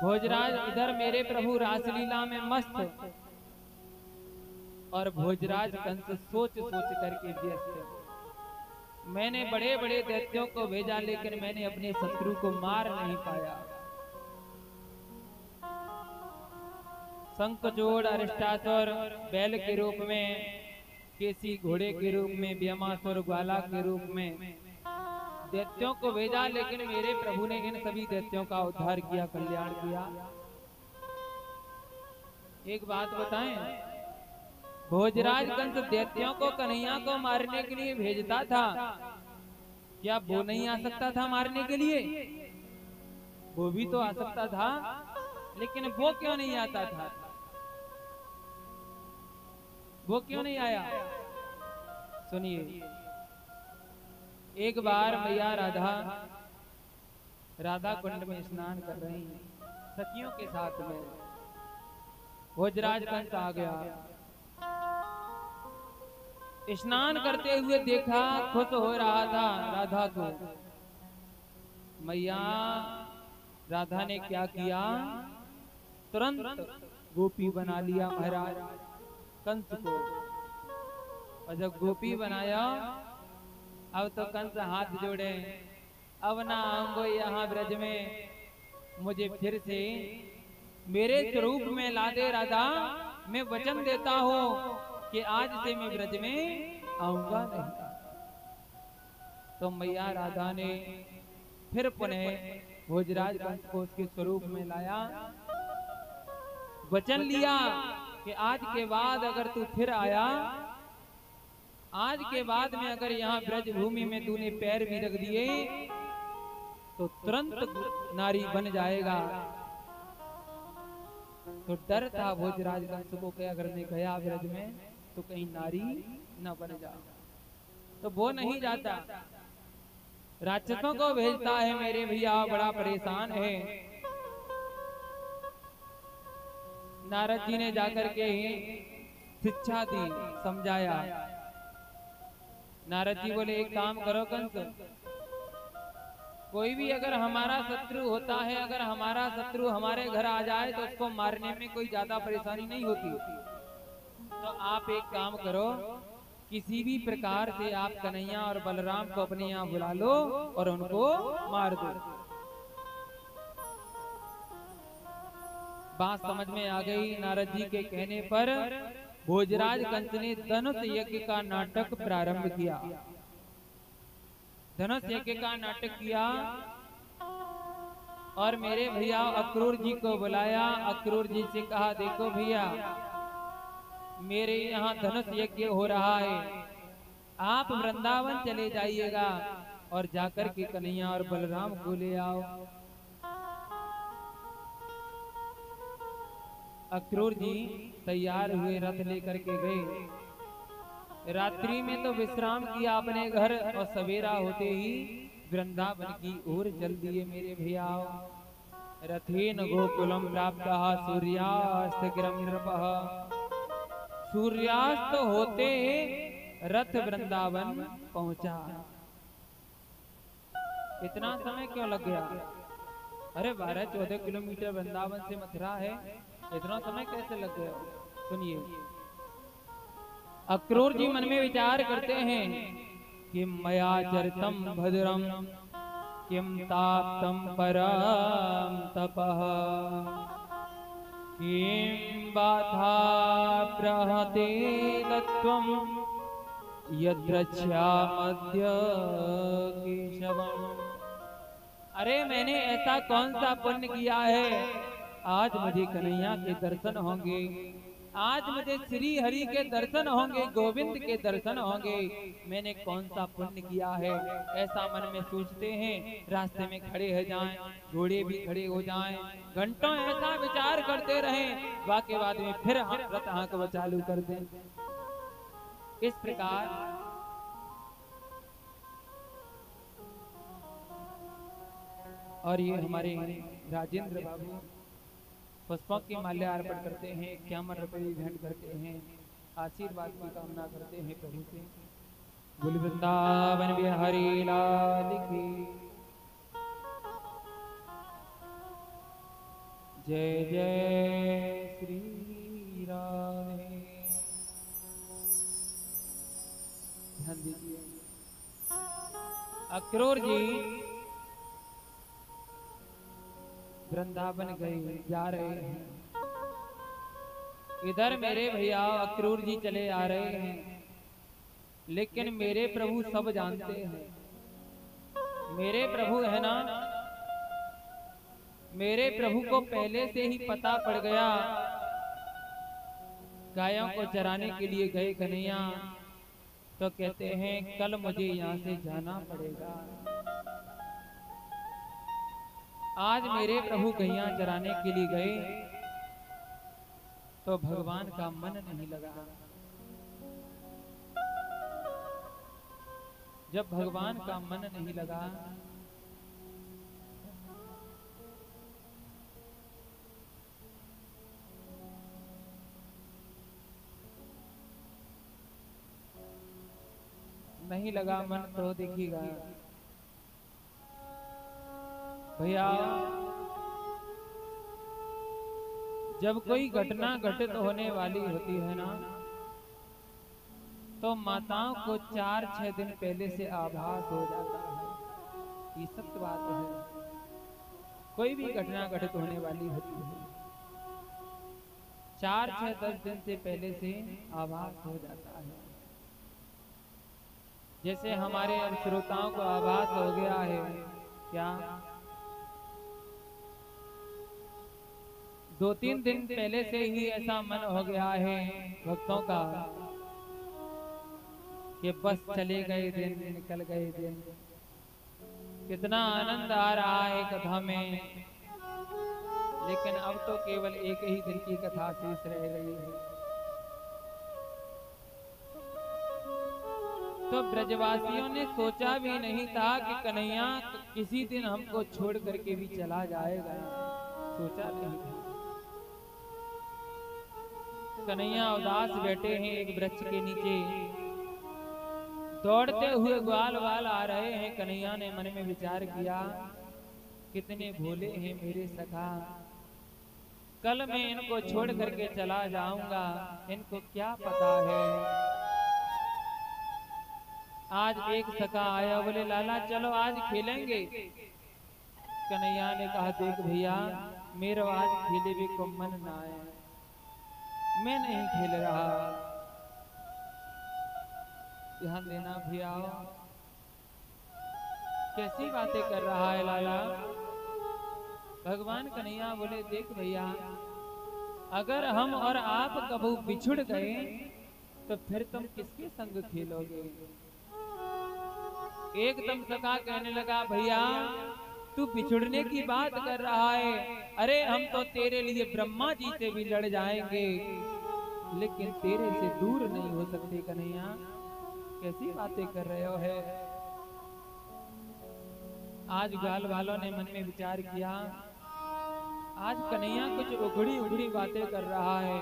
भोजराज इधर मेरे प्रभु रासलीला में मस्त और भोजराज कंस सोच सोच करके व्यस्त। मैंने बड़े बड़े दैत्यों को भेजा लेकिन मैंने अपने शत्रु को मार नहीं पाया। शंखचूड़ अरिष्टासुर बैल के रूप में, केसी घोड़े के रूप में, ब्रह्मासुर ग्वाला के रूप में दैत्यों को भेजा, लेकिन मेरे प्रभु ने इन सभी दैत्यों का उद्धार किया, कल्याण किया। एक बात बताएं, भोजराज कंस दैत्यों को कन्हैया को मारने के लिए भेजता था, क्या वो नहीं आ सकता था मारने के लिए? वो भी तो आ सकता था, लेकिन वो क्यों नहीं आता था? वो क्यों नहीं आया? सुनिए, एक बार मैया राधा कुंड में स्नान कर रही सखियों के साथ में। भोजराज कंस आ गया, स्नान करते हुए देखा, खुश हो रहा था राधा को। मैया राधा ने क्या किया, तुरंत गोपी बना लिया महाराज कंस को। और जब गोपी बनाया, अब तो कंस हाथ जोड़े, अब ना आऊंगा यहाँ ब्रज में, मुझे फिर से मेरे स्वरूप में ला दे राधा। मैं वचन देता हूँ कि आज से मैं ब्रज में आऊंगा नहीं। तो मैया राधा ने फिर पुनः भोजराज कंस को उसके स्वरूप में लाया, वचन लिया कि आज के बाद अगर तू फिर आया, आज के बाद में अगर यहाँ ब्रज भूमि में तूने पैर भी रख दिए तो तुरंत नारी बन जाएगा। तो डर था भोजराज कंस को कि अगर मैं गया ब्रज में तो कहीं नारी न बन जा। तो वो नहीं जाता, राक्षसों को भेजता है। मेरे भैया बड़ा परेशान है। नारद जी ने जाकर के शिक्षा दी, समझाया। नारद जी बोले एक काम करो कंस, कोई भी अगर हमारा शत्रु होता है, अगर हमारा शत्रु हमारे घर आ जाए तो उसको मारने में कोई ज्यादा परेशानी नहीं होती। तो आप एक काम करो, किसी भी प्रकार से आप कन्हैया और बलराम को अपने यहाँ बुला लो और उनको मार दो। बात समझ में आ गई। नारद जी के कहने पर भोजराज कंस ने धनुष यज्ञ का नाटक प्रारंभ किया। धनुष यज्ञ का नाटक किया और मेरे भैया अक्रूर जी को बुलाया। अक्रूर जी से कहा, देखो भैया मेरे यहाँ धनुष यज्ञ हो रहा है, आप वृंदावन चले जाइएगा और जाकर के कन्हैया और बलराम को ले आओ। अक्रूर जी तैयार हुए, रथ लेकर के गए। रात्रि में तो विश्राम किया अपने घर और सवेरा होते ही वृंदावन की ओर चल दिए मेरे भैया। रथेन गोकुलम प्राप्तः सूर्यास्तग्रम नृपः। सूर्यास्त होते रथ वृंदावन पहुंचा। इतना समय क्यों लग गया? अरे 12-14 किलोमीटर वृंदावन से मथुरा है, इतना समय कैसे लग गया? सुनिए, अक्रूर जी मन में विचार करते हैं कि मया चरितम भद्रम किम ताप्तम परम तपः किम बाधा प्रहते तत्वम यद्रक्ष्यामद्य केशवम। अरे मैंने ऐसा कौन सा पुण्य किया है, आज मुझे कन्हैया के दर्शन होंगे, आज मुझे श्री हरि के दर्शन होंगे, गोविंद के दर्शन होंगे। मैंने कौन सा पुण्य किया है, ऐसा मन में सोचते हैं। रास्ते में खड़े हो जाएं, घोड़े भी खड़े हो जाएं, घंटों ऐसा विचार करते रहें, वाके बाद में फिर रथ हाँकना चालू कर दें। इस प्रकार और ये हमारे राजेंद्र बाबू पुष्पों की माल्या अर्पण करते हैं, 51 रुपये भेंट करते हैं, आशीर्वाद की कामना करते हैं प्रभु से। बोल वृंदावन बिहारी लाल की। जय जय श्री राधे। ध्यान दीजिए, अक्रूर जी वृंदावन गए जा रहे हैं। इधर मेरे भैया अक्रूर जी चले आ रहे हैं, लेकिन मेरे प्रभु सब जानते हैं। मेरे प्रभु है ना, मेरे प्रभु को पहले से ही पता पड़ गया, गायों को चराने के लिए गए कन्हैया, तो कहते हैं कल मुझे यहाँ से जाना पड़ेगा। आज मेरे प्रभु गैया चराने के लिए गए तो भगवान का मन नहीं लगा। जब भगवान का मन नहीं लगा नहीं लगा मन, तो देखिएगा भैया, जब कोई घटना घटित होने वाली होती है ना, तो माताओं को 4-6 दिन पहले से आभास हो जाता है। ये सत्य बात है। कोई भी घटना घटित होने वाली होती है, 4-6-10 दिन से पहले से आभास हो जाता है। जैसे हमारे अब श्रोताओं को आभास हो गया है, क्या 2-3 दिन पहले से ही ऐसा मन हो गया है भक्तों का कि बस चले गए दिन, निकल गए दिन। कितना आनंद आ रहा है कथा में, लेकिन अब तो केवल एक ही दिन की कथा शेष रह गई है। तो ब्रजवासियों ने सोचा भी नहीं था कि कन्हैया किसी दिन हमको छोड़ करके भी चला जाएगा, सोचा नहीं था। कन्हैया उदास बैठे हैं एक वृक्ष के नीचे, दौड़ते हुए ग्वाल वाल आ रहे हैं। कन्हैया ने मन में विचार किया, कितने भोले हैं मेरे सखा, कल मैं इनको छोड़ करके चला जाऊंगा, इनको क्या पता है। आज एक सखा आया, बोले लाला चलो आज खेलेंगे। कन्हैया ने कहा देख भैया, मेरा आज खेले भी को मन ना आए, मैं नहीं खेल रहा। ध्यान देना भैया, कैसी बातें कर रहा है लाला। भगवान कन्हैया बोले देख भैया, अगर हम और आप कभी बिछुड़ गए तो फिर तुम किसके संग खेलोगे। एकदम सखा कहने लगा भैया तू बिछुड़ने की बात कर रहा है, अरे हम तो तेरे लिए ब्रह्मा जी से भी लड़ जाएंगे, लेकिन तेरे से दूर नहीं हो सकते कन्हैया, कैसी बातें कर रहे हो है। आज गाल वालों ने मन में विचार किया, आज कन्हैया कुछ उगड़ी उगड़ी बातें कर रहा है,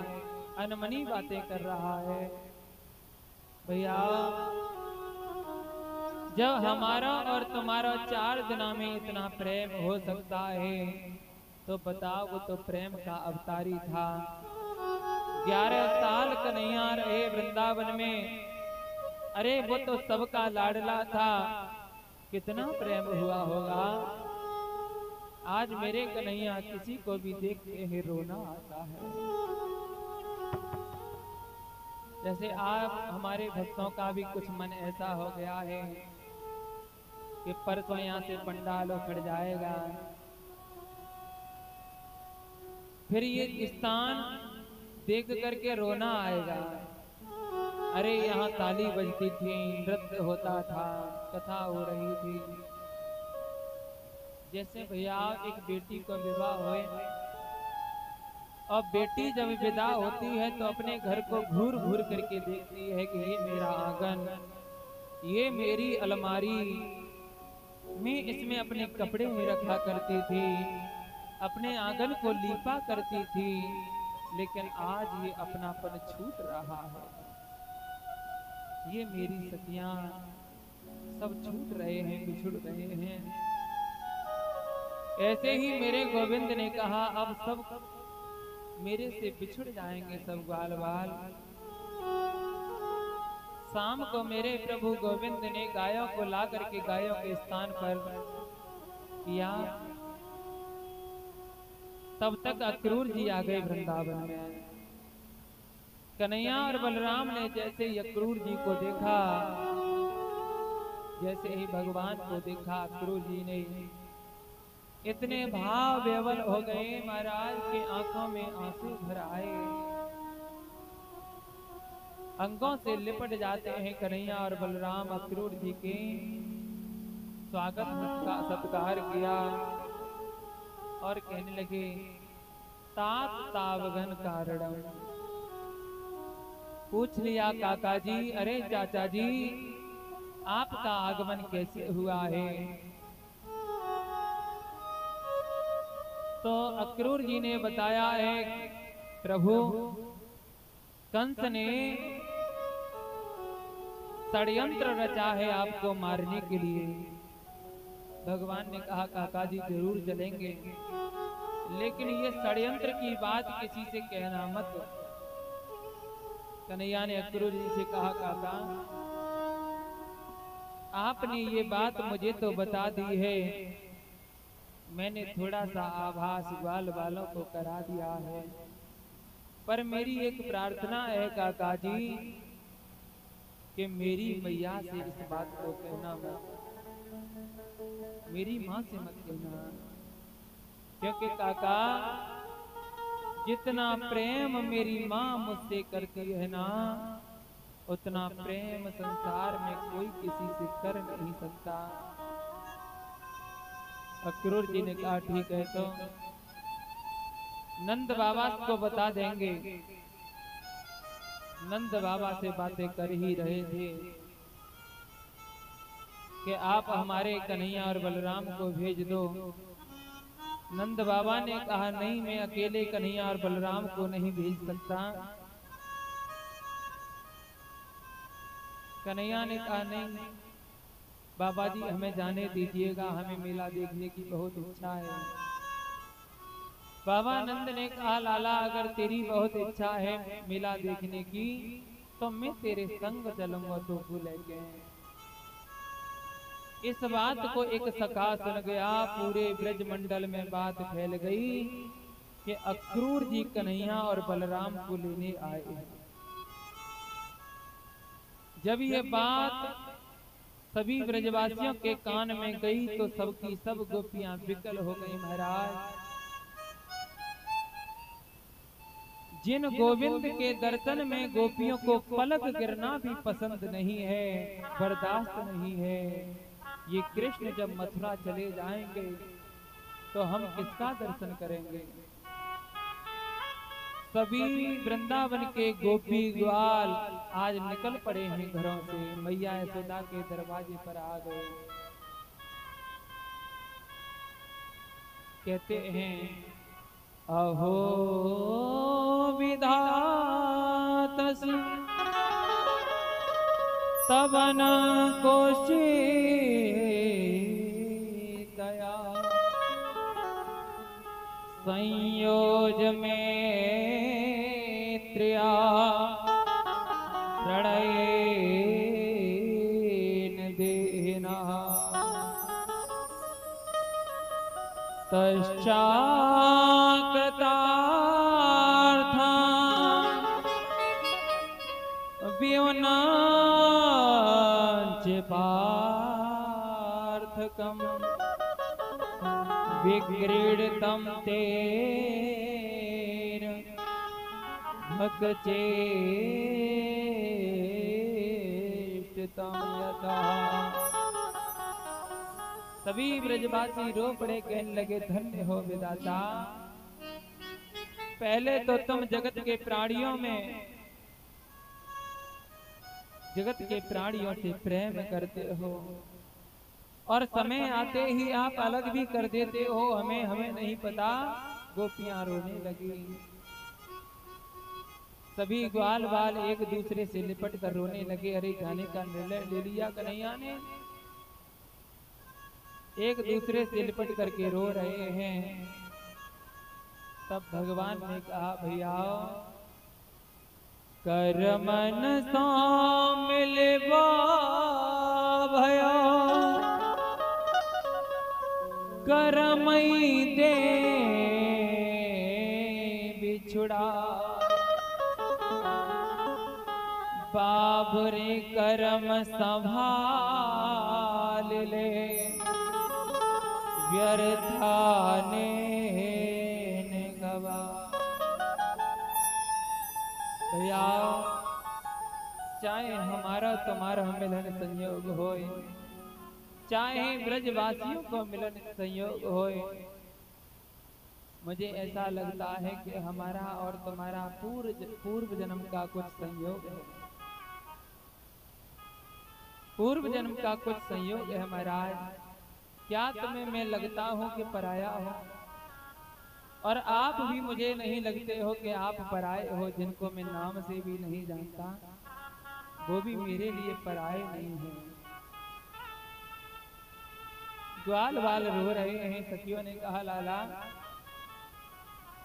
अनमनी बातें कर रहा है। भैया जब हमारा और तुम्हारा 4 दिना में इतना प्रेम हो सकता है, तो बताओ वो तो प्रेम का अवतारी था। 11 साल कन्हैया रहे वृंदावन में, अरे वो तो सबका लाडला था, कितना प्रेम हुआ होगा। आज मेरे कन्हैया किसी को भी देखते ही रोना आता है। जैसे आप हमारे भक्तों का भी कुछ मन ऐसा हो गया है कि परसों यहाँ से पंडाल उखड़ जाएगा, फिर ये स्थान देख करके रोना आएगा। अरे यहाँ ताली बजती थी, नृत्य होता था, कथा हो रही थी। जैसे भैया एक बेटी को विवाह होए और बेटी जब विदा होती है तो अपने घर को घूर घूर करके देखती है कि ये मेरा आंगन, ये मेरी अलमारी, मैं इसमें अपने कपड़े में रखा करती थी, अपने आंगन को लीपा करती थी, लेकिन आज ये अपनापन छूट रहा है। ये मेरी सखियां सब छूट रहे हैं, बिछुड़ रहे हैं। ऐसे ही मेरे गोविंद ने कहा अब सब मेरे से बिछुड़ जाएंगे सब ग्वाल बाल। शाम को मेरे प्रभु गोविंद ने गायों को ला करके गायों के स्थान पर किया। तब तक अक्रूर जी आ गए वृंदावन में। कन्हैया और बलराम ने जैसे ही अक्रूर जी को देखा, जैसे ही भगवान को देखा, अक्रूर जी ने इतने भाव विह्वल हो गए महाराज के आंखों में आंसू भर आए, अंगों से लिपट जाते हैं। कन्हैया और बलराम अक्रूर जी के स्वागत सत्कार किया और कहने लगे तात तावगन कारणम। पूछ लिया काका जी, अरे चाचा जी आपका आगमन कैसे हुआ है? तो अक्रूर जी ने बताया है प्रभु कंस ने षड्यंत्र रचा है आपको मारने के लिए। भगवान ने कहा काका जी जरूर चलेंगे, लेकिन ये षड्यंत्र की बात किसी से कहना मत। कन्हैया ने अक्रूर जी से कहा काका आपने ये बात मुझे तो बता दी है, मैंने थोड़ा सा आभास ग्वाल वालों को करा दिया है, पर मेरी एक प्रार्थना है काका जी कि मेरी मैया से इस बात को कहना मत, मेरी माँ से मत कहना। क्योंकि काका जितना प्रेम मेरी माँ मुझसे करती है ना, उतना प्रेम संसार में कोई किसी से कर नहीं सकता। अक्रूर जी ने कहा ठीक है, तो नंद बाबा को बता देंगे। नंद बाबा से बातें कर ही रहे थे कि आप हमारे कन्हैया और बलराम को भेज दो। नंद बाबा ने कहा नहीं, मैं अकेले कन्हैया और बलराम को नहीं भेज सकता। कन्हैया ने कहा नहीं बाबा जी हमें जाने दीजिएगा, हमें मेला देखने की बहुत इच्छा है। बाबा नंद ने कहा लाला अगर तेरी बहुत इच्छा है मेला देखने की तो मैं तेरे संग चलूंगा तो लेके। इस बात को एक सखा सुन गया, पूरे ब्रज मंडल में बात फैल गई कि अक्रूर जी कन्हैया और बलराम को लेने आए। जब ये बात सभी ब्रजवासियों के कान में गई तो सबकी सब गोपियां विकल हो गई। महाराज जिन गोविंद के दर्शन में गोपियों को पलक गिरना भी पसंद नहीं है, बर्दाश्त नहीं है, ये कृष्ण जब मथुरा चले जाएंगे तो हम किसका दर्शन करेंगे? सभी वृंदावन के गोपी ग्वाल आज निकल पड़े हैं घरों से, मैया यशोदा के दरवाजे पर आ गए। कहते हैं अहो विधातस तवन कोशी दया संयोज में त्रिया प्रणयेन देना तश्चाकृतार्था व्योनांच पार्थकम् विक्रीडितं तेन भक्चेष्टितं यथा। सभी ब्रजवासी रो पड़े, कहने लगे धन्य हो विधाता, पहले तो तुम जगत के प्राणियों से प्रेम करते हो और समय आते ही आप अलग भी कर देते हो, हमें नहीं पता। गोपियां रोने लगी, सभी ग्वाल बाल एक दूसरे से लिपट कर रोने लगे। अरे जाने का निर्णय ले लिया कन्हैया ने, एक दूसरे से लिपट करके रो रहे हैं। तब भगवान ने कहा, भैया कर मन सो मिलवा भया, करमई दे बिछुड़ा, बाबरे करम संभाल ले, व्यर्था ने गवा। भैया चाहे हमारा तुम्हारा मिलन संयोग होए, चाहे ब्रजवासियों को मिलन संयोग होए, मुझे ऐसा लगता है कि हमारा और तुम्हारा पूर्व जन्म का कुछ संयोग है, पूर्व जन्म का कुछ संयोग है महाराज। क्या तुम्हें मैं लगता हूँ कि पराया हो? और आप भी मुझे नहीं लगते हो कि आप पराए हो। जिनको मैं नाम से भी नहीं जानता वो भी मेरे लिए पराए नहीं है। ग्वाल बाल रो रहे हैं। सखियों ने कहा, लाला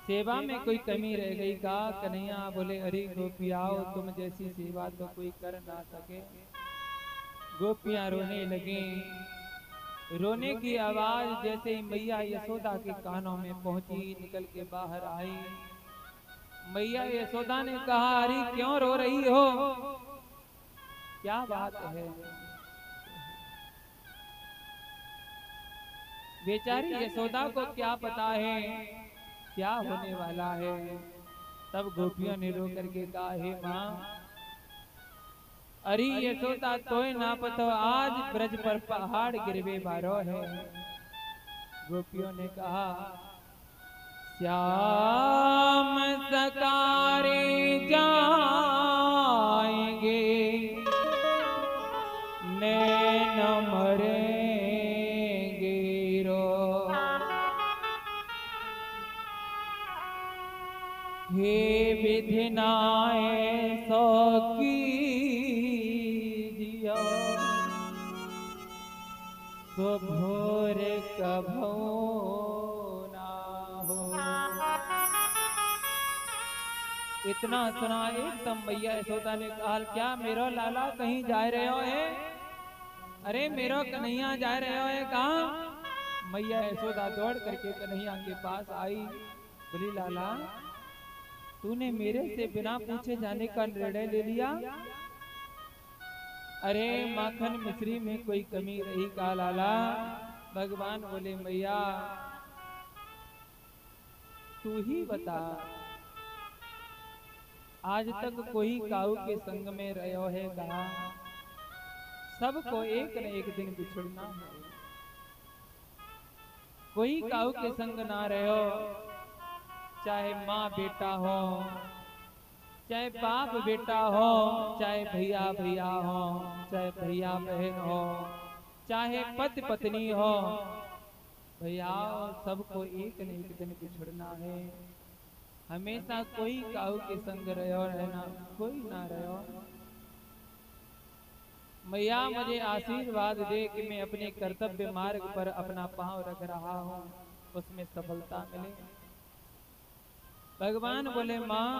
सेवा में कोई कमी रह गई का? कन्हैया बोले, अरे गोपियाओ, तुम जैसी सेवा तो कोई कर ना सके। गोपियां रोने लगी। रोने की आवाज जैसे मैया यशोदा के कानों में पहुंची, निकल के बाहर आई। मैया यशोदा ने कहा, अरे क्यों रो रही हो? क्या बात है? बेचारी यशोदा को क्या पता है क्या होने वाला है। तब गोपियों ने रो करके कहा, हे माँ, अरे यशोदा तोय ना पतो आज ब्रज पर पहाड़ गिरवे बारो है। गोपियों ने कहा, श्याम सकारे जाएंगे, नैन मरेंगे रो। हे विधि नाए सो की तो भोर कभो ना हो। इतना सुना एकदम मैया यशोदा ने कहा, क्या मेरो लाला कहीं जा रहे हो है? अरे मेरो कन्हैया जा रहे हो है कहाँ? मैया यशोदा दौड़ करके कन्हैया के पास आई। बोली, लाला तूने मेरे से बिना पूछे जाने का निर्णय ले लिया? अरे माखन मिश्री में कोई कमी रही का लाला? भगवान बोले, मैया तू ही बता, आज तक कोई काऊ के संग में रहो है कहा? सबको एक न एक दिन बिछुड़ना है। कोई काऊ के संग ना रहो, चाहे माँ बेटा हो, चाहे बाप बेटा हो, चाहे भैया भैया हो, चाहे भैया बहन हो, चाहे पति पत्नी हो, भैया सबको एक न एक दिन बिछुड़ना है। हमेशा कोई काऊ के संग रहो, रहना कोई ना रहो। मैया मुझे आशीर्वाद दे कि मैं अपने कर्तव्य मार्ग पर अपना पांव रख रहा हूँ, उसमें सफलता मिले। भगवान बोले, माँ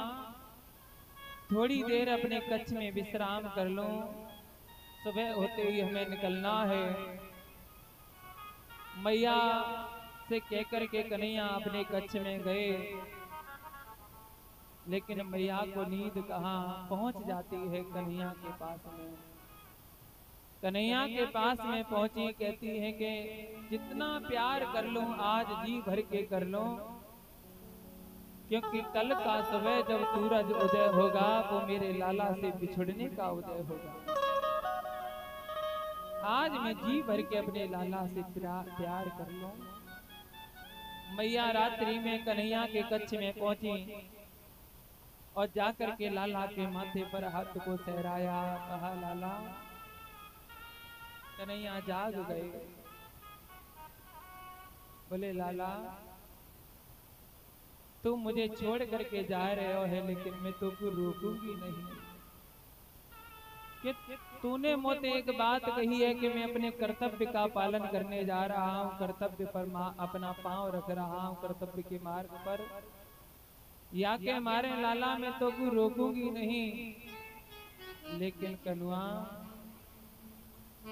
थोड़ी देर अपने कच्छ में विश्राम कर लो, सुबह होते ही हमें निकलना है। मैया से कहकर के कन्हैया अपने कच्छ में गए, लेकिन मैया को नींद कहाँ पहुंच जाती है कन्हैया के पास में। कन्हैया के पास में पहुंची, कहती है कि जितना प्यार कर लूं आज जी भर के कर लूं, क्योंकि कल का सुबह जब सूरज उदय होगा वो मेरे लाला से बिछुड़ने का उदय होगा। आज मैं जी भर के अपने लाला से प्यार कर लूं। मैया रात्रि में कन्हैया के कच्छ में पहुंची और जाकर के लाला के माथे पर हाथ को सहराया, कहा, लाला। कन्हैया जाग गए। बोले, लाला तुम मुझे छोड़ करके जा रहे हो है, लेकिन मैं तुमको रोकूंगी नहीं। कि तूने मुझसे एक बात कही है कि मैं अपने कर्तव्य का पालन करने जा रहा हूँ, कर्तव्य पर अपना पांव रख रहा हूँ, कर्तव्य के मार्ग पर, या के मारे लाला मैं तो को रोकूंगी नहीं, लेकिन कनुआ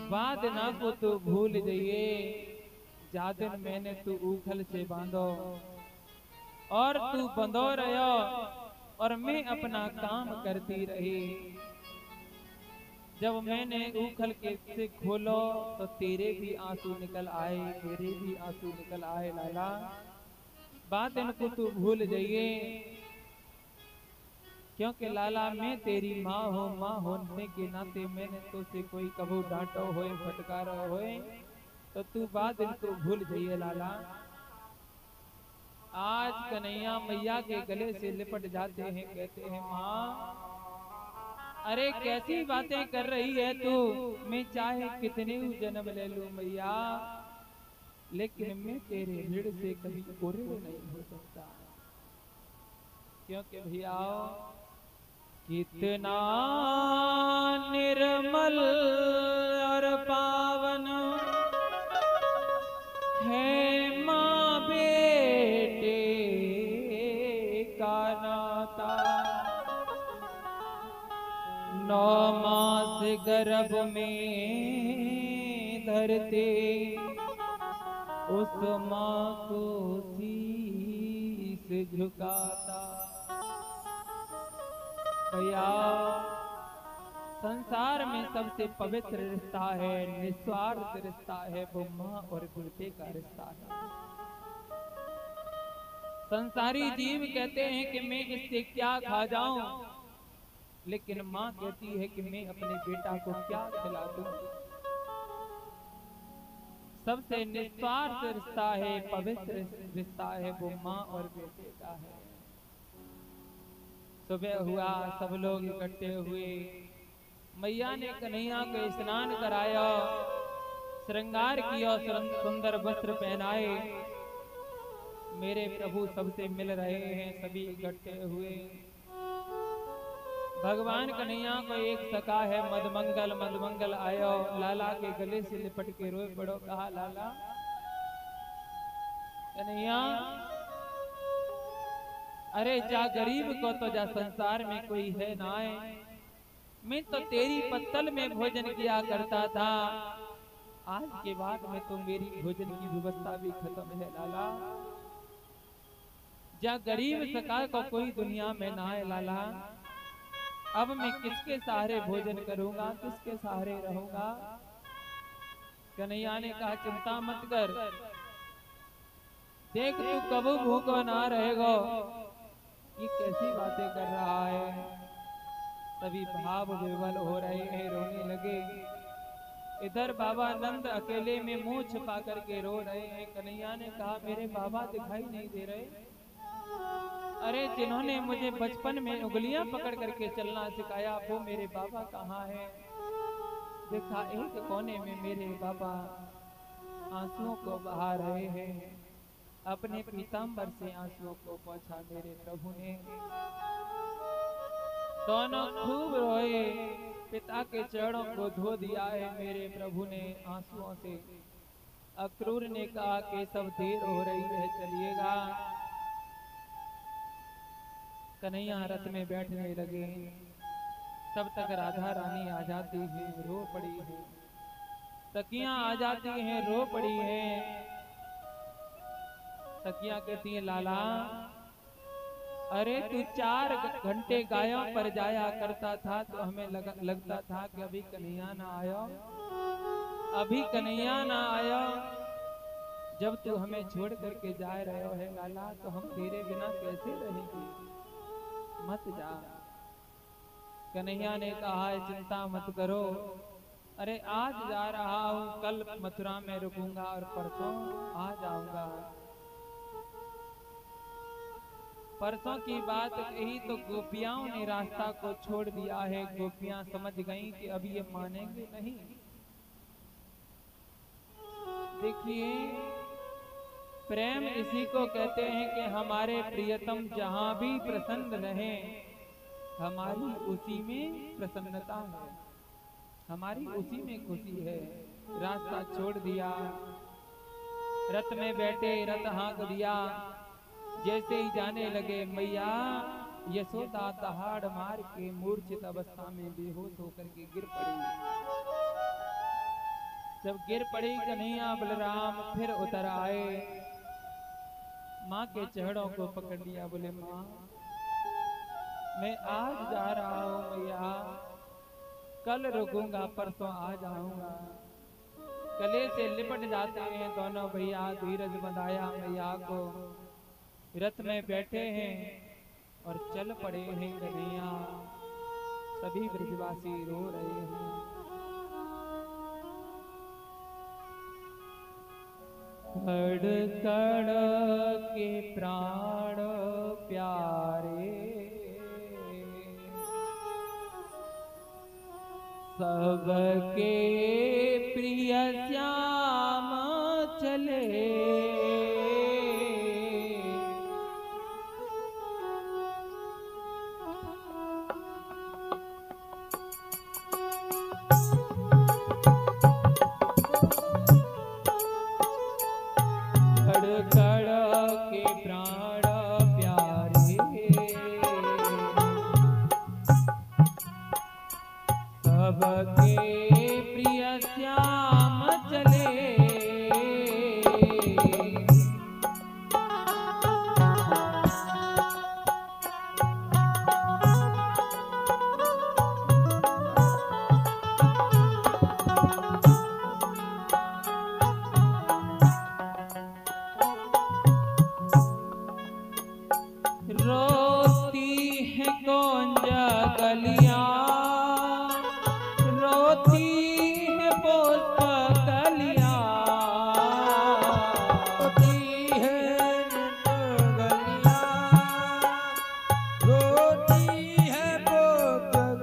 बात ना को तू भूल जाइए, जा दिन मैंने तू उखल से बांधो और तू बंधो रहो और मैं अपना काम करती रही। जब मैंने उखल के से खोलो तो तेरे भी आंसू निकल आए, मेरे भी आंसू निकल आए लाला, बात इनको तू भूल जाइए, क्योंकि लाला मैं तेरी माँ हूँ, माँ होने के नाते मैंने तुझसे कोई कबू डांटो होए फटकारो होए तो तू बात इनको भूल जाइए लाला। आज कन्हैया मैया के गले से लिपट जाते हैं, कहते हैं माँ अरे कैसी बातें कर रही है तू, मैं चाहे कितने जन्म ले लूं मैया, लेकिन मैं तेरे ऋण से कभी ऋण नहीं हो सकता, क्योंकि भैया कितना निर्मल और पावन है माँ बेटे का नाता, 9 मास गर्भ में धरते उस माँ को शीश झुकाता। भैया संसार में सबसे पवित्र रिश्ता है, निस्वार्थ रिश्ता है, वो माँ और बेटे का रिश्ता है। संसारी जीव कहते हैं कि मैं इससे क्या खा जाऊं, लेकिन माँ कहती है कि मैं अपने बेटा को क्या खिला दूं। सबसे निस्वार्थ रिश्ता है, पवित्र रिश्ता है, वो माँ और बेटे का है। सुबह हुआ, सब लोग इकट्ठे हुए, मैया ने कन्हैया को स्नान कराया, श्रृंगार किया, सुंदर वस्त्र पहनाए, मेरे प्रभु सबसे मिल रहे हैं, सभी इकट्ठे हुए। भगवान कन्हैया को एक सखा है मदमंगल, मदमंगल आयो, लाला के गले से लिपट के रोए पड़ो, कहा लाला कन्हैया अरे जा गरीब को तो जा संसार में कोई है ना है, मैं तो तेरी पत्तल में भोजन किया करता था, आज के बाद में तो मेरी भोजन की व्यवस्था भी खत्म है लाला, जा गरीब सखा को कोई दुनिया में ना है लाला, अब मैं किसके सहारे भोजन करूंगा, किसके सहारे रहूंगा। कन्हैया ने कहा चिंता मत कर, देख तू कब भूखो ना रहेगा। ये कैसी बातें कर रहा है, सभी भाव विवल हो रहे हैं, रोने लगे। इधर बाबा नंद अकेले में मुंह छिपा करके रो रहे हैं। कन्हैया ने कहा मेरे बाबा दिखाई नहीं दे रहे, अरे जिन्होंने मुझे बचपन में उंगलियां पकड़ करके चलना सिखाया वो मेरे बाबा कहाँ है। देखा एक कोने में मेरे बाबा आंसुओं को बहा रहे हैं, अपने पीताम्बर से आंसुओं को पोंछा मेरे प्रभु ने। दोनों खूब रोए, पिता के चरणों को धो दिया है मेरे प्रभु ने आंसुओं से। अक्रूर ने कहा कि सब देर हो रही है, चलिएगा। कन्हैया रथ में बैठने लगे, तब तक राधा रानी आ जाती है, रो पड़ी है, सखियां आ जाती हैं, रो पड़ी है। सखियां कहती हैं लाला अरे तू 4 घंटे गायों पर जाया करता था तो हमें लगता था कि अभी कन्हैया ना आया, अभी कन्हैया ना आया, जब तू हमें छोड़ करके जा रहे हो है लाला तो हम तेरे बिना कैसे रहेंगे, मत जा। कन्हैया ने कहा चिंता मत करो, अरे आज जा रहा हूँ, कल मथुरा में रुकूंगा और परसों आ जाऊंगा। परसों की बात कही तो गोपियाओं ने रास्ता को छोड़ दिया है। गोपियां समझ गईं कि अभी ये मानेंगे नहीं। देखिए प्रेम इसी को कहते हैं कि हमारे प्रियतम जहां भी प्रसन्न रहें, हमारी उसी में प्रसन्नता है। हमारी उसी में खुशी है। रास्ता छोड़ दिया, रथ में बैठे, रथ हाँक दिया। जैसे ही जाने लगे मैया यशोदा दहाड़ मार के मूर्छित अवस्था में बेहोश होकर के गिर पड़ी। जब गिर पड़ी कन्हैया बलराम फिर उतर आए, माँ के चरणों को पकड़ लिया। बोले माँ मैं आज जा रहा हूँ मैया, कल रुकूंगा, परसों आ जाऊंगा। गले से लिपट जाते हैं दोनों भैया, धीरज बंधाया मैया को। रथ में बैठे हैं और चल पड़े हैं कन्हैया। सभी ब्रजवासी रो रहे हैं। कड़ कड़ के प्राण प्यारे, सबके प्रिय श्याम चले। कड़ कड़ के प्राण प्यारे, सबके प्रिय श्याम चले। रोती है कौंज कलियां, रोती है पुष्प कलियां, रोती है गलियां, रोती है पुष्प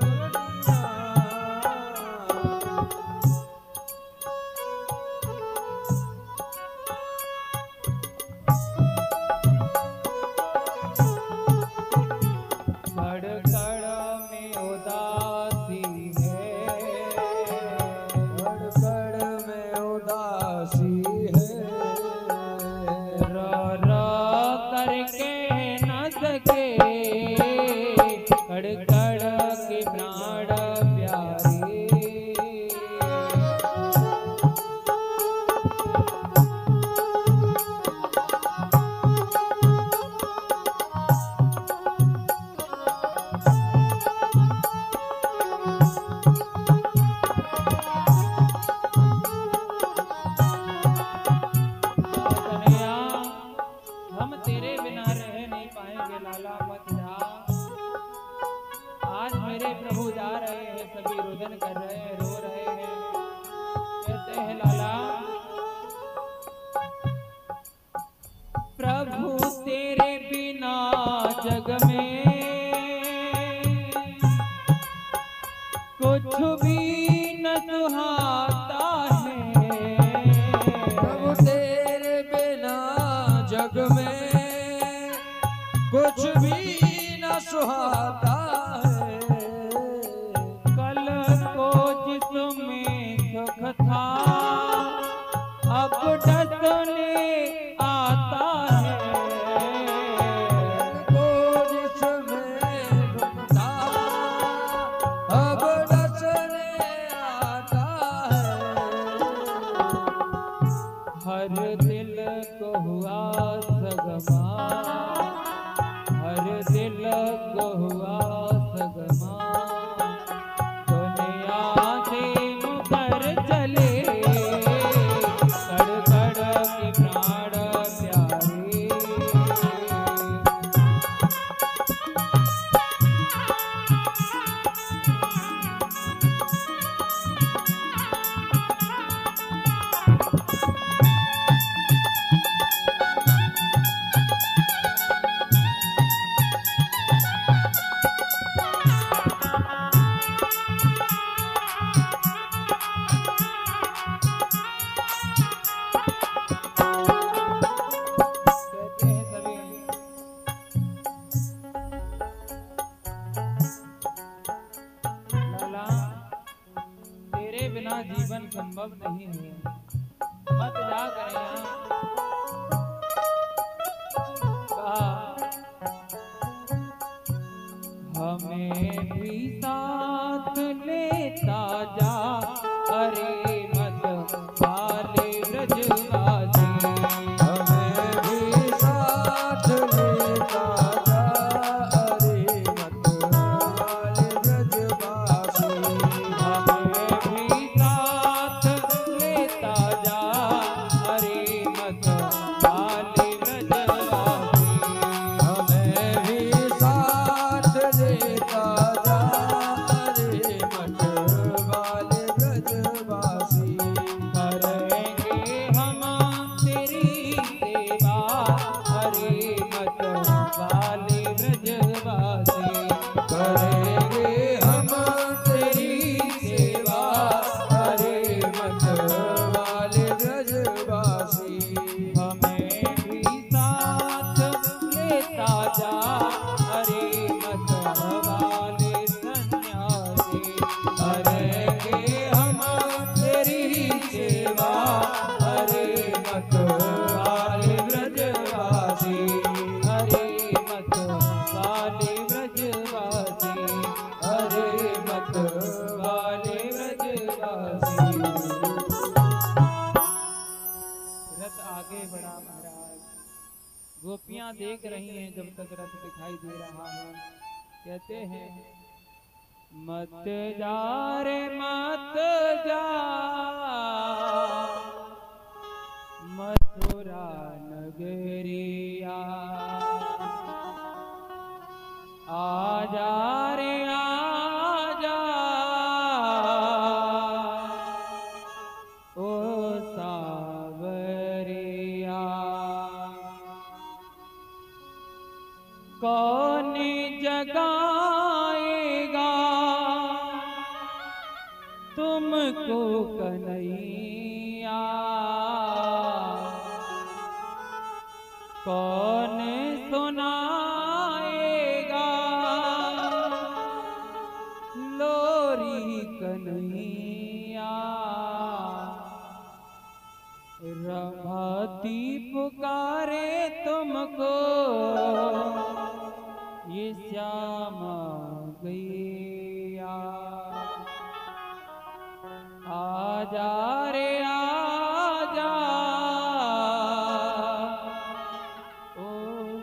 कड़ कड़ में उदासी है, कड़ कड़ में उदासी है। रो रो करके न सके, कड़ कड़ के प्राण प्यारे। कन्हैया हम तेरे बिना रह नहीं पाएंगे, लाला मत जा। आज मेरे प्रभु जा रहे हैं, सभी रुदन कर रहे हैं, रो रहे हैं। कहते हैं लाला प्रभु तेरे बिना जग में कुछ भी न सुहाता है। प्रभु तेरे बिना जग में कुछ भी न सुहाता है। कल को जिसमें सुख था अब डसने आता है। को जिसमें दुख था अब डसने आता है। हर दिल को हुआ सगमा, हर दिल को हुआ सगमा। बिना जीवन संभव नहीं है। मत जा कन्हैया। हमें भी साथ लेता जा, अरे मत वाले ब्रजवासी। हमें भी साथ लेता जा, अरे मत वाले ब्रजवासी। हमें भी साथ लेता जा, अरे मत वाले ब्रजवासी। हमें भी साथ लेता जा, अरे मत वाले ब्रजवासी। करेंगे हम तेरी सेवा, अरे मत वाले ब्रजवासी। करेंगे हम तेरी सेवा, अरे मत वाले ब्रजवासी। हमें भी साथ लेता जा, अरे मत वाले सन्यासी। करेंगे हम तेरी सेवा, अरे मत वाले ब्रजवासी। अरे मत वाले ब्रजवासी। अरे मत वाले ब्रजवासी। रथ आगे बढ़ा महाराज। गोपियां देख रही हैं जब तक रथ दिखाई दे रहा है। कहते हैं मत जा रे मत जा, मथुरा नगरिया। आजा रे आजा, ओ सावरिया। कौन जगाएगा तुमको कन्हैया, कौन सुनाएगा लोरी कन्हैया। रमाती पुकारे तुमको, ये श्यामा गैया। आजा रे आजा, ओ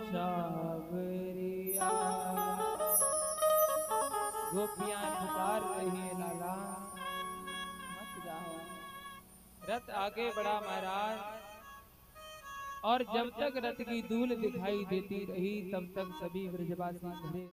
सावरिया। गोपियां पुकार रही है लाला मत जाओ। रथ आगे बढ़ा महाराज। और जब तक रथ की धूल दिखाई देती रही तब तक सभी ब्रजवासी खड़े